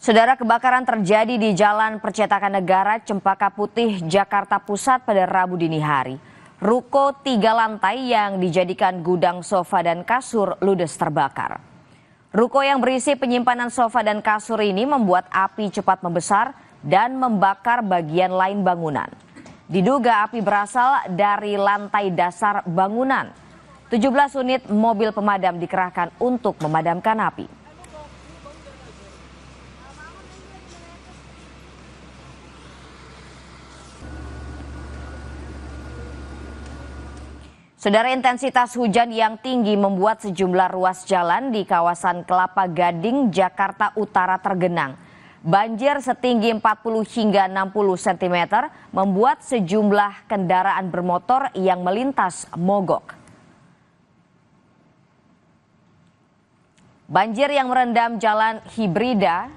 Saudara, kebakaran terjadi di Jalan Percetakan Negara, Cempaka Putih, Jakarta Pusat pada Rabu dini hari. Ruko 3 lantai yang dijadikan gudang sofa dan kasur ludes terbakar. Ruko yang berisi penyimpanan sofa dan kasur ini membuat api cepat membesar dan membakar bagian lain bangunan. Diduga api berasal dari lantai dasar bangunan. 17 unit mobil pemadam dikerahkan untuk memadamkan api. Saudara, intensitas hujan yang tinggi membuat sejumlah ruas jalan di kawasan Kelapa Gading, Jakarta Utara tergenang. Banjir setinggi 40 hingga 60 cm membuat sejumlah kendaraan bermotor yang melintas mogok. Banjir yang merendam Jalan Hibrida,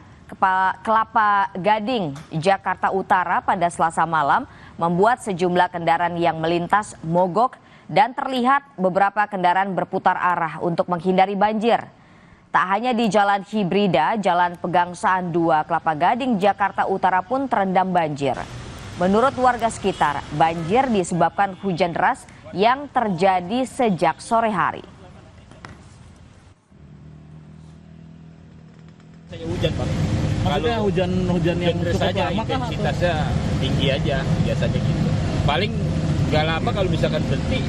Kelapa Gading, Jakarta Utara pada Selasa malam membuat sejumlah kendaraan yang melintas mogok dan terlihat beberapa kendaraan berputar arah untuk menghindari banjir. Tak hanya di Jalan Hibrida, Jalan Pegangsaan 2 Kelapa Gading, Jakarta Utara pun terendam banjir. Menurut warga sekitar, banjir disebabkan hujan deras yang terjadi sejak sore hari. Hujan, Pak. Maksudnya hujan yang cukup saja, lama kah? Intensitasnya tinggi aja, biasanya gitu. Paling nggak lama kalau misalkan berhenti,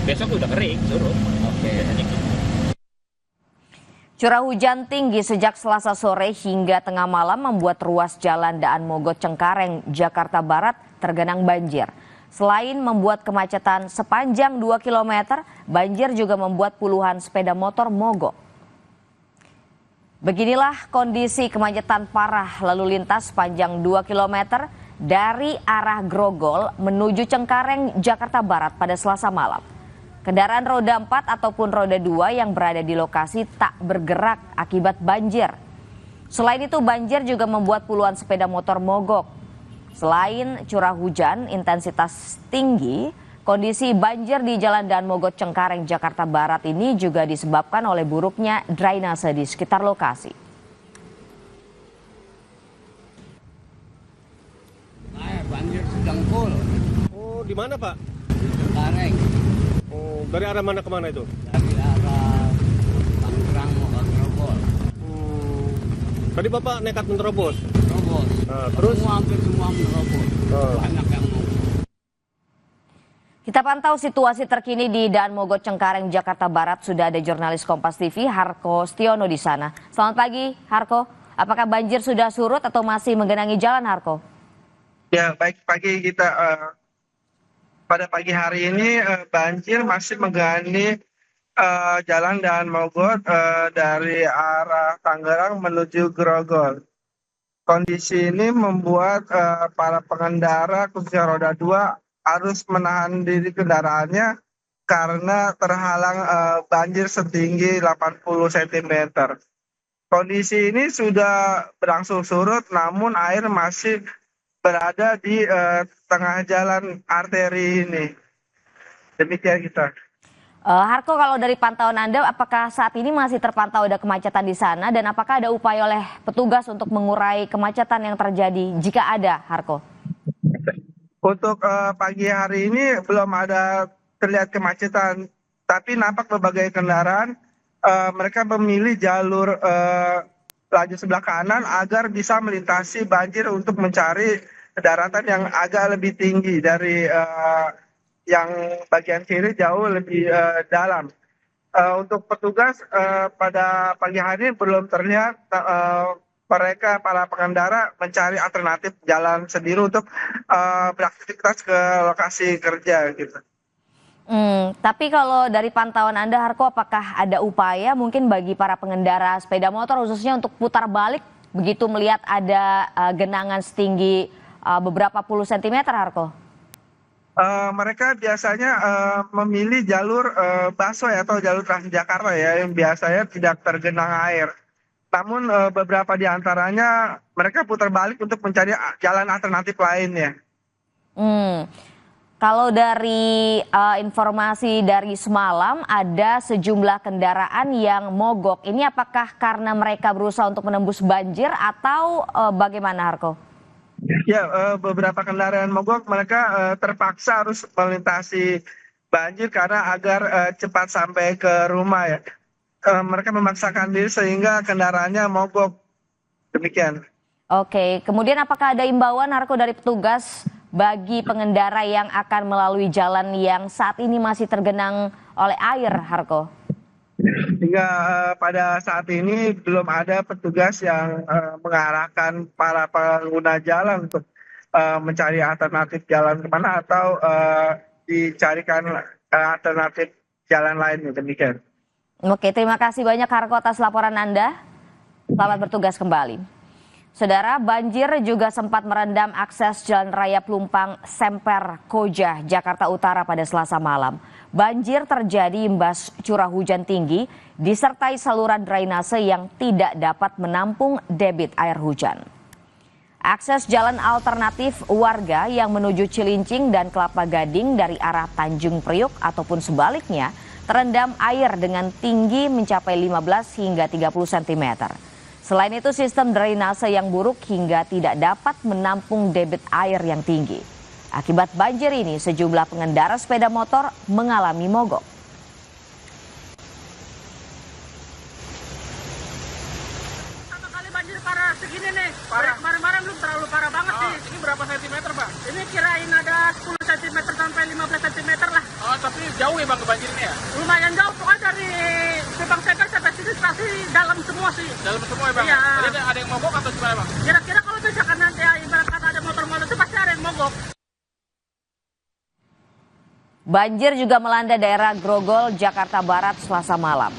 besok udah kering, surut. Oke. Gitu. Curah hujan tinggi sejak Selasa sore hingga tengah malam membuat ruas jalan Daan Mogot Cengkareng, Jakarta Barat tergenang banjir. Selain membuat kemacetan sepanjang 2 km, banjir juga membuat puluhan sepeda motor mogok. Beginilah kondisi kemacetan parah lalu lintas sepanjang 2 km dari arah Grogol menuju Cengkareng, Jakarta Barat pada Selasa malam. Kendaraan roda 4 ataupun roda 2 yang berada di lokasi tak bergerak akibat banjir. Selain itu, banjir juga membuat puluhan sepeda motor mogok. Selain curah hujan intensitas tinggi, kondisi banjir di Jalan Daan Mogot Cengkareng, Jakarta Barat ini juga disebabkan oleh buruknya drainase di sekitar lokasi. Banjir sedang full. Oh, di mana, Pak? Di Cengkareng. Oh, dari arah mana ke mana itu? Dari arah Tangerang mau ke Grogol. Tadi Bapak nekat menerobos. Terobos. Terus? Hampir semua menerobos. Banyak yang mau. Kita pantau situasi terkini di Daan Mogot Cengkareng, Jakarta Barat. Sudah ada jurnalis Kompas TV Harko Stiono di sana. Selamat pagi, Harko. Apakah banjir sudah surut atau masih menggenangi jalan, Harko? Ya, baik pagi kita pada pagi hari ini banjir masih menggenangi jalan Daan Mogot dari arah Tangerang menuju Grogol. Kondisi ini membuat para pengendara khususnya roda 2 harus menahan diri kendaraannya karena terhalang banjir setinggi 80 cm. Kondisi ini sudah berangsur surut namun air masih berada di tengah jalan arteri ini. Demikian kita. Harko, kalau dari pantauan Anda, apakah saat ini masih terpantau ada kemacetan di sana dan apakah ada upaya oleh petugas untuk mengurai kemacetan yang terjadi jika ada, Harko? Untuk pagi hari ini belum ada terlihat kemacetan, tapi nampak berbagai kendaraan mereka memilih jalur lajur sebelah kanan agar bisa melintasi banjir untuk mencari daratan yang agak lebih tinggi dari yang bagian kiri jauh lebih dalam. Untuk petugas pada pagi hari ini belum terlihat mereka para pengendara mencari alternatif jalan sendiri untuk beraktivitas ke lokasi kerja gitu. Tapi kalau dari pantauan Anda, Harko, apakah ada upaya mungkin bagi para pengendara sepeda motor khususnya untuk putar balik begitu melihat ada genangan setinggi beberapa puluh sentimeter, Harko? Mereka biasanya memilih jalur busway atau jalur Transjakarta ya, yang biasanya tidak tergenang air. Namun beberapa di antaranya mereka putar balik untuk mencari jalan alternatif lainnya. Kalau dari informasi dari semalam ada sejumlah kendaraan yang mogok. Ini apakah karena mereka berusaha untuk menembus banjir atau bagaimana, Harko? Ya, beberapa kendaraan mogok mereka terpaksa harus melintasi banjir karena agar cepat sampai ke rumah ya. Mereka memaksakan diri sehingga kendaraannya mogok. Demikian. Oke, kemudian apakah ada imbauan, Harko, dari petugas bagi pengendara yang akan melalui jalan yang saat ini masih tergenang oleh air, Harko? Hingga pada saat ini belum ada petugas yang mengarahkan para pengguna jalan untuk mencari alternatif jalan kemana atau dicarikan alternatif jalan lainnya. Demikian. Oke, terima kasih banyak, Harko, atas laporan Anda. Selamat bertugas kembali. Saudara, banjir juga sempat merendam akses Jalan Raya Pelumpang Semper Koja, Jakarta Utara pada Selasa malam. Banjir terjadi imbas curah hujan tinggi disertai saluran drainase yang tidak dapat menampung debit air hujan. Akses jalan alternatif warga yang menuju Cilincing dan Kelapa Gading dari arah Tanjung Priuk ataupun sebaliknya terendam air dengan tinggi mencapai 15 hingga 30 cm. Selain itu, sistem drainase yang buruk hingga tidak dapat menampung debit air yang tinggi. Akibat banjir ini, sejumlah pengendara sepeda motor mengalami mogok. Pertama kali banjir parah segini nih. Kemarin-kemarin belum terlalu parah banget sih. Ini berapa sentimeter, Pak? Ini kirain ada 10 cm sampai 15 cm lah. Oh, tapi jauh ya Bang ke banjir ini ya? Lumayan jauh, pokoknya dari Simpang Semper sampai sini pasti dalam semua sih. Dalam semua ya Bang? Iya. Jadi ada yang mogok atau gimana Bang? Kira-kira kalau misalkan nanti ya, ibarat kata ada motor-motor itu pasti ada yang mogok. Banjir juga melanda daerah Grogol, Jakarta Barat Selasa malam.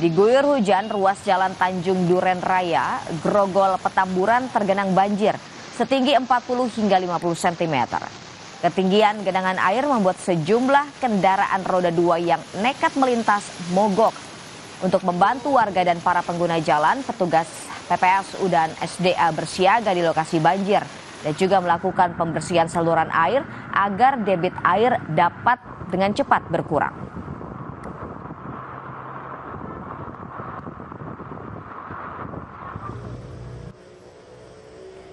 Diguyur hujan, ruas jalan Tanjung Duren Raya, Grogol Petamburan tergenang banjir setinggi 40 hingga 50 cm. Ketinggian genangan air membuat sejumlah kendaraan roda 2 yang nekat melintas mogok. Untuk membantu warga dan para pengguna jalan, petugas PPSU dan SDA bersiaga di lokasi banjir dan juga melakukan pembersihan saluran air agar debit air dapat dengan cepat berkurang.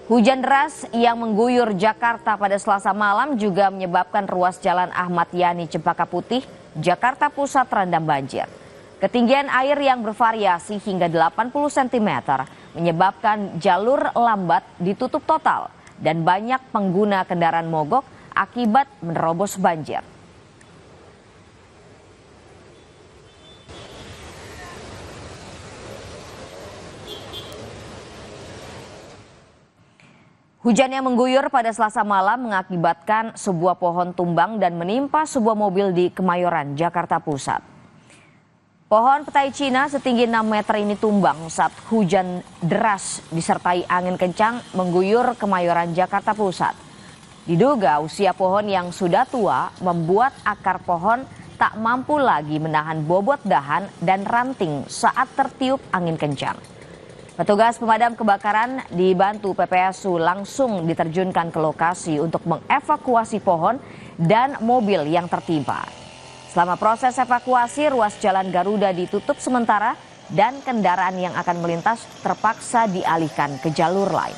Hujan deras yang mengguyur Jakarta pada Selasa malam juga menyebabkan ruas jalan Ahmad Yani Cempaka Putih, Jakarta Pusat terendam banjir. Ketinggian air yang bervariasi hingga 80 cm menyebabkan jalur lambat ditutup total dan banyak pengguna kendaraan mogok akibat menerobos banjir. Hujan yang mengguyur pada Selasa malam mengakibatkan sebuah pohon tumbang dan menimpa sebuah mobil di Kemayoran, Jakarta Pusat. Pohon petai Cina setinggi 6 meter ini tumbang saat hujan deras disertai angin kencang mengguyur Kemayoran, Jakarta Pusat. Diduga usia pohon yang sudah tua membuat akar pohon tak mampu lagi menahan bobot dahan dan ranting saat tertiup angin kencang. Petugas pemadam kebakaran dibantu PPSU langsung diterjunkan ke lokasi untuk mengevakuasi pohon dan mobil yang tertimpa. Selama proses evakuasi, ruas jalan Garuda ditutup sementara dan kendaraan yang akan melintas terpaksa dialihkan ke jalur lain.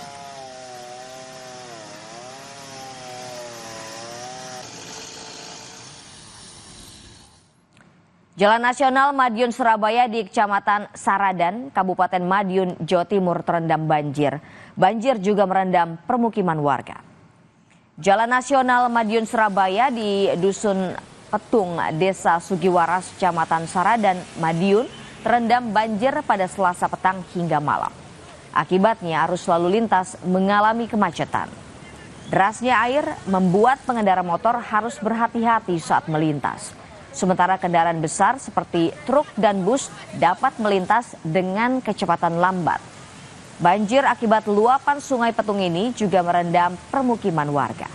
Jalan Nasional Madiun Surabaya di Kecamatan Saradan, Kabupaten Madiun, Jawa Timur terendam banjir. Banjir juga merendam permukiman warga. Jalan Nasional Madiun Surabaya di Dusun Petung, Desa Sugiwaras, Kecamatan Saradan, Madiun terendam banjir pada Selasa petang hingga malam. Akibatnya arus lalu lintas mengalami kemacetan. Derasnya air membuat pengendara motor harus berhati-hati saat melintas. Sementara kendaraan besar seperti truk dan bus dapat melintas dengan kecepatan lambat. Banjir akibat luapan Sungai Petung ini juga merendam permukiman warga.